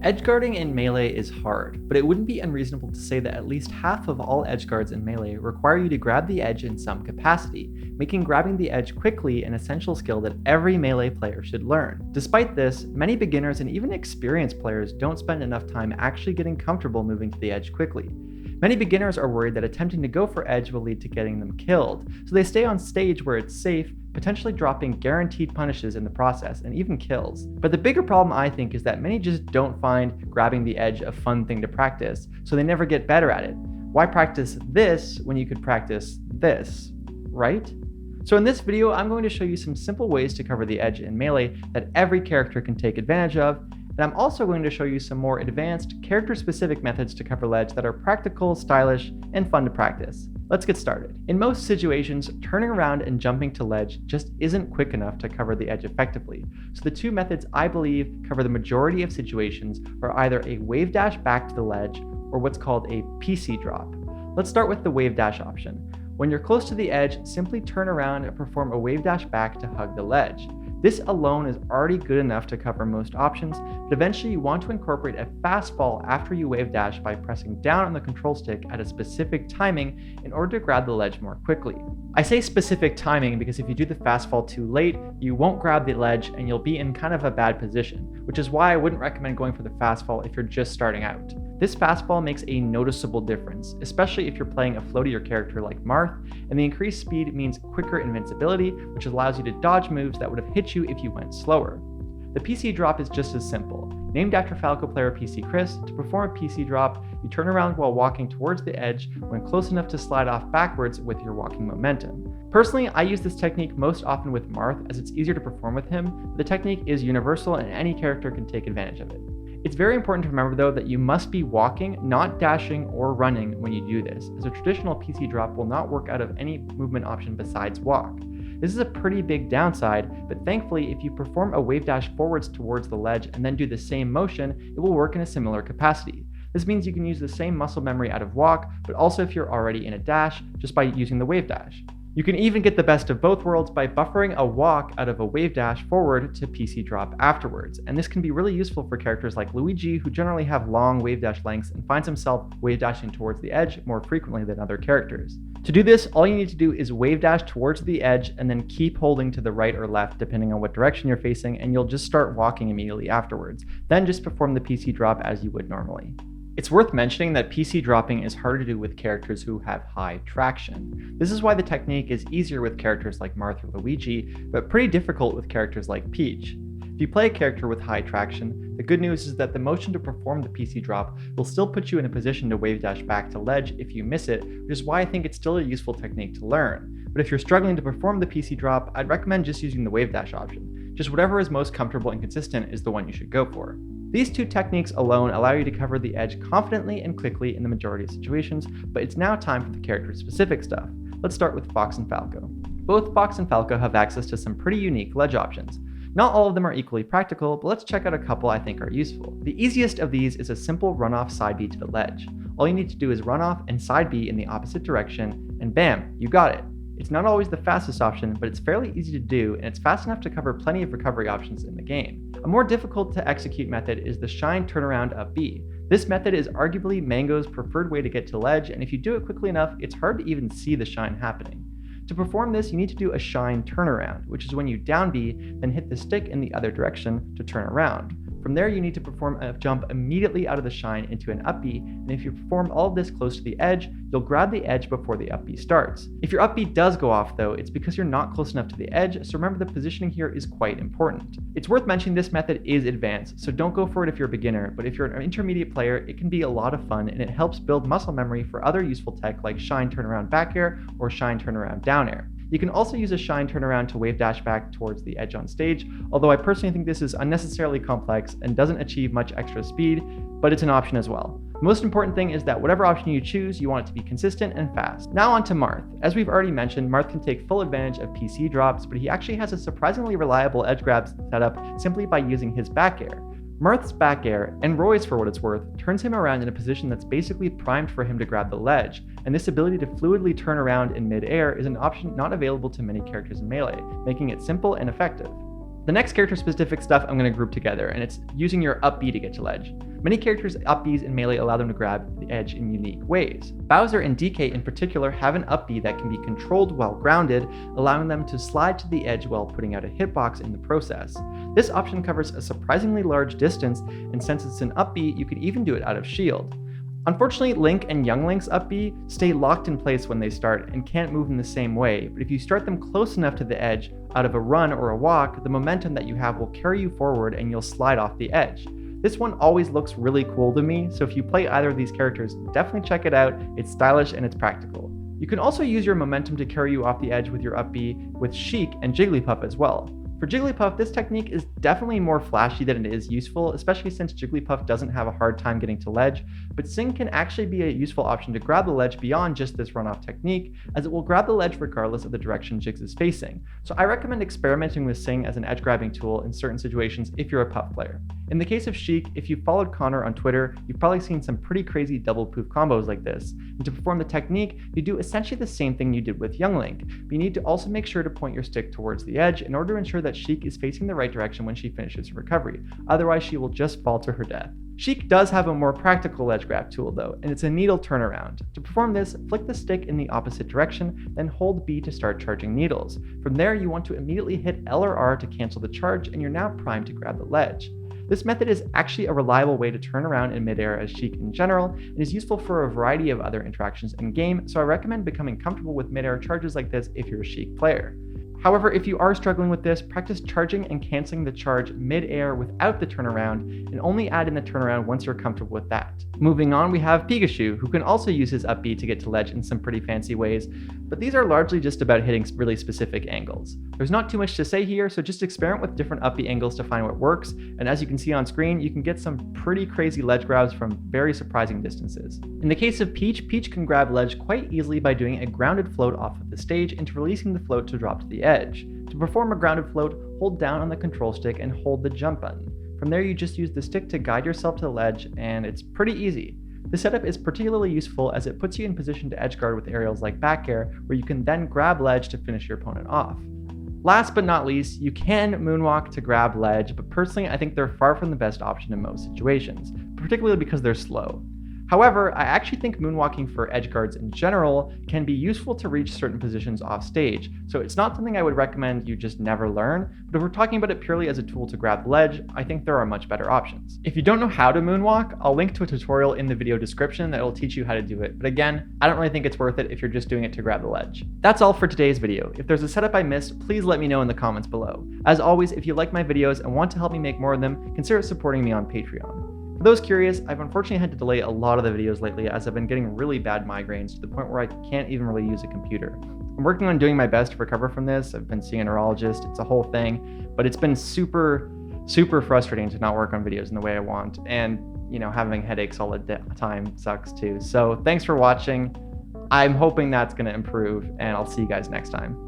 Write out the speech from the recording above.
Edgeguarding in Melee is hard, but it wouldn't be unreasonable to say that at least half of all edgeguards in Melee require you to grab the edge in some capacity, making grabbing the edge quickly an essential skill that every Melee player should learn. Despite this, many beginners and even experienced players don't spend enough time actually getting comfortable moving to the edge quickly. Many beginners are worried that attempting to go for edge will lead to getting them killed, so they stay on stage where it's safe, potentially dropping guaranteed punishes in the process, and even kills. But the bigger problem, I think, is that many just don't find grabbing the edge a fun thing to practice, so they never get better at it. Why practice this when you could practice this, right? So in this video, I'm going to show you some simple ways to cover the edge in Melee that every character can take advantage of, and I'm also going to show you some more advanced, character-specific methods to cover ledge that are practical, stylish, and fun to practice. Let's get started. In most situations, turning around and jumping to ledge just isn't quick enough to cover the edge effectively. So the two methods I believe cover the majority of situations are either a wave dash back to the ledge or what's called a PC drop. Let's start with the wave dash option. When you're close to the edge, simply turn around and perform a wave dash back to hug the ledge. This alone is already good enough to cover most options, but eventually you want to incorporate a fastfall after you wave dash by pressing down on the control stick at a specific timing in order to grab the ledge more quickly. I say specific timing because if you do the fastfall too late, you won't grab the ledge and you'll be in kind of a bad position, which is why I wouldn't recommend going for the fastfall if you're just starting out. This fastfall makes a noticeable difference, especially if you're playing a floatier character like Marth, and the increased speed means quicker invincibility, which allows you to dodge moves that would have hit you if you went slower. The PC drop is just as simple. Named after Falco player PC Chris, to perform a PC drop, you turn around while walking towards the edge when close enough to slide off backwards with your walking momentum. Personally, I use this technique most often with Marth as it's easier to perform with him, but the technique is universal and any character can take advantage of it. It's very important to remember though that you must be walking, not dashing or running when you do this, as a traditional PC drop will not work out of any movement option besides walk. This is a pretty big downside, but thankfully if you perform a wave dash forwards towards the ledge and then do the same motion, it will work in a similar capacity. This means you can use the same muscle memory out of walk, but also if you're already in a dash, just by using the wave dash. You can even get the best of both worlds by buffering a walk out of a wave dash forward to PC drop afterwards, and this can be really useful for characters like Luigi who generally have long wave dash lengths and finds himself wave dashing towards the edge more frequently than other characters. To do this, all you need to do is wave dash towards the edge and then keep holding to the right or left depending on what direction you're facing, and you'll just start walking immediately afterwards. Then just perform the PC drop as you would normally. It's worth mentioning that PC dropping is harder to do with characters who have high traction. This is why the technique is easier with characters like Marth or Luigi, but pretty difficult with characters like Peach. If you play a character with high traction, the good news is that the motion to perform the PC drop will still put you in a position to wave dash back to ledge if you miss it, which is why I think it's still a useful technique to learn. But if you're struggling to perform the PC drop, I'd recommend just using the wave dash option. Just whatever is most comfortable and consistent is the one you should go for. These two techniques alone allow you to cover the edge confidently and quickly in the majority of situations, but it's now time for the character-specific stuff. Let's start with Fox and Falco. Both Fox and Falco have access to some pretty unique ledge options. Not all of them are equally practical, but let's check out a couple I think are useful. The easiest of these is a simple run-off side B to the ledge. All you need to do is run off and side B in the opposite direction, and bam, you got it. It's not always the fastest option, but it's fairly easy to do, and it's fast enough to cover plenty of recovery options in the game. A more difficult to execute method is the shine turnaround up B. This method is arguably Mango's preferred way to get to ledge, and if you do it quickly enough, it's hard to even see the shine happening. To perform this, you need to do a shine turnaround, which is when you down B, then hit the stick in the other direction to turn around. From there, you need to perform a jump immediately out of the shine into an up B, and if you perform all of this close to the edge, you'll grab the edge before the up B starts. If your up B does go off though, it's because you're not close enough to the edge, so remember the positioning here is quite important. It's worth mentioning this method is advanced, so don't go for it if you're a beginner, but if you're an intermediate player, it can be a lot of fun and it helps build muscle memory for other useful tech like shine turnaround back air or shine turnaround down air. You can also use a shine turnaround to wave dash back towards the edge on stage, although I personally think this is unnecessarily complex and doesn't achieve much extra speed, but it's an option as well. The most important thing is that whatever option you choose, you want it to be consistent and fast. Now on to Marth. As we've already mentioned, Marth can take full advantage of PC drops, but he actually has a surprisingly reliable edge grab setup simply by using his back air. Marth's back air, and Roy's for what it's worth, turns him around in a position that's basically primed for him to grab the ledge, and this ability to fluidly turn around in mid-air is an option not available to many characters in Melee, making it simple and effective. The next character-specific stuff I'm going to group together, and it's using your up B to get to ledge. Many characters' up Bs in Melee allow them to grab the edge in unique ways. Bowser and DK in particular have an up B that can be controlled while grounded, allowing them to slide to the edge while putting out a hitbox in the process. This option covers a surprisingly large distance, and since it's an up B, you could even do it out of shield. Unfortunately, Link and Young Link's up B stay locked in place when they start and can't move in the same way, but if you start them close enough to the edge out of a run or a walk, the momentum that you have will carry you forward and you'll slide off the edge. This one always looks really cool to me, so if you play either of these characters, definitely check it out. It's stylish and it's practical. You can also use your momentum to carry you off the edge with your up B with Sheik and Jigglypuff as well. For Jigglypuff, this technique is definitely more flashy than it is useful, especially since Jigglypuff doesn't have a hard time getting to ledge, but Sing can actually be a useful option to grab the ledge beyond just this runoff technique, as it will grab the ledge regardless of the direction Jiggs is facing. So I recommend experimenting with Sing as an edge grabbing tool in certain situations if you're a Puff player. In the case of Sheik, if you followed Connor on Twitter, you've probably seen some pretty crazy double poof combos like this, and to perform the technique, you do essentially the same thing you did with Young Link, but you need to also make sure to point your stick towards the edge in order to ensure that Sheik is facing the right direction when she finishes her recovery, otherwise she will just fall to her death. Sheik does have a more practical ledge grab tool though, and it's a needle turnaround. To perform this, flick the stick in the opposite direction, then hold B to start charging needles. From there, you want to immediately hit L or R to cancel the charge, and you're now primed to grab the ledge. This method is actually a reliable way to turn around in midair as Sheik in general, and is useful for a variety of other interactions in game, so I recommend becoming comfortable with midair charges like this if you're a Sheik player. However, if you are struggling with this, practice charging and canceling the charge mid-air without the turnaround, and only add in the turnaround once you're comfortable with that. Moving on, we have Pikachu, who can also use his up B to get to ledge in some pretty fancy ways, but these are largely just about hitting really specific angles. There's not too much to say here, so just experiment with different up B angles to find what works, and as you can see on screen, you can get some pretty crazy ledge grabs from very surprising distances. In the case of Peach, Peach can grab ledge quite easily by doing a grounded float off of the stage into releasing the float to drop to the edge. To perform a grounded float, hold down on the control stick and hold the jump button. From there, you just use the stick to guide yourself to the ledge, and it's pretty easy. This setup is particularly useful as it puts you in position to edgeguard with aerials like back air, where you can then grab ledge to finish your opponent off. Last but not least, you can moonwalk to grab ledge, but personally I think they're far from the best option in most situations, particularly because they're slow. However, I actually think moonwalking for edgeguards in general can be useful to reach certain positions off stage, so it's not something I would recommend you just never learn, but if we're talking about it purely as a tool to grab the ledge, I think there are much better options. If you don't know how to moonwalk, I'll link to a tutorial in the video description that will teach you how to do it, but again, I don't really think it's worth it if you're just doing it to grab the ledge. That's all for today's video. If there's a setup I missed, please let me know in the comments below. As always, if you like my videos and want to help me make more of them, consider supporting me on Patreon. For those curious, I've unfortunately had to delay a lot of the videos lately as I've been getting really bad migraines to the point where I can't even really use a computer. I'm working on doing my best to recover from this. I've been seeing a neurologist, it's a whole thing, but it's been super frustrating to not work on videos in the way I want, and having headaches all the time sucks too. So thanks for watching. I'm hoping that's going to improve, and I'll see you guys next time.